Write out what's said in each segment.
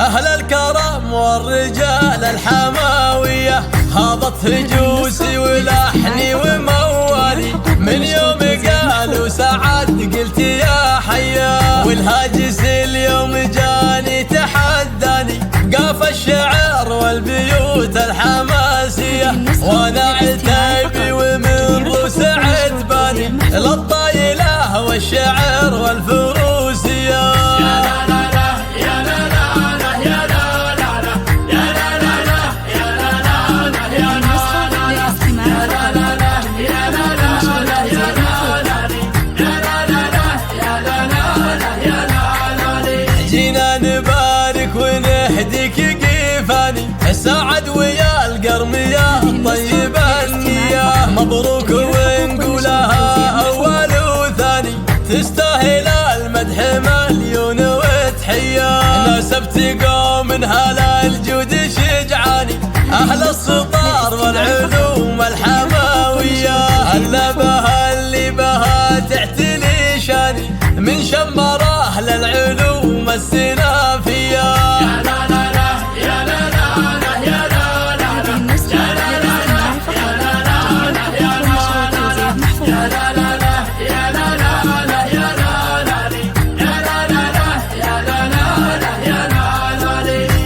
أهل الكرم والرجال الحماوية، هابط هجوسي ولحني وموالي، من يوم قالوا سعد قلت يا حيا، والهاجس اليوم جاني تحداني، قاف الشعر والبيوت الحماسية، وانا عتيبي ومن روس عتباني، للطايلة والشعر والفروسية. جينا نبارك ونهديك قيفاني، سعد ويا القرمية طيب النية، مبروك ونقولها أول وثاني، تستاهل المدح مليون وتحية، ناسبت قوم هلا الجود شجعاني، أهل السطار والعلوم الحماوية، هلا بها اللي بها تعتلي شاني، من شمره للعلوم السنافية.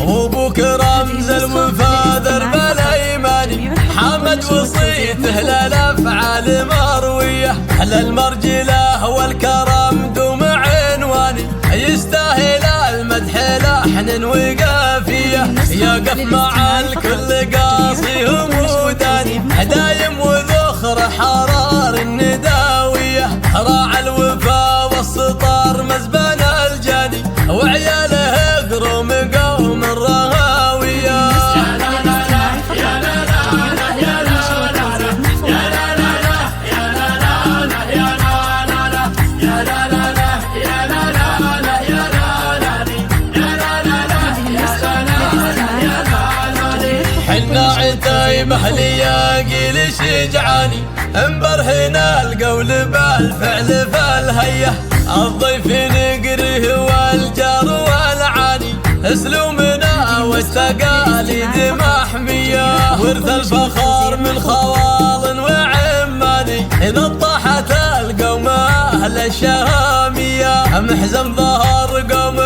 وابوك رمز الوفا درب الايماني، حمد وصيته للافعال مرويه، للمرجله والكرم دوم عنواني، يستاهل المدح لحن وقافيه، يقف مع الكل قاصي وموداني، دايم وذخر حرار النداويه، راعى الوفا والسطار مزبان الجاني، وعياله قروم قوم الرهاويه. حنا عتيب اهلي قيل شجعاني، مبرهنا القول بالفعل فالهيه، الضيف نقره والجار والعاني، اسلوبنا والتقاليد محميه، ورث الفخر من خوال وعماني، نطحت القوم اهل الشهاميه، محزن ظهر قوم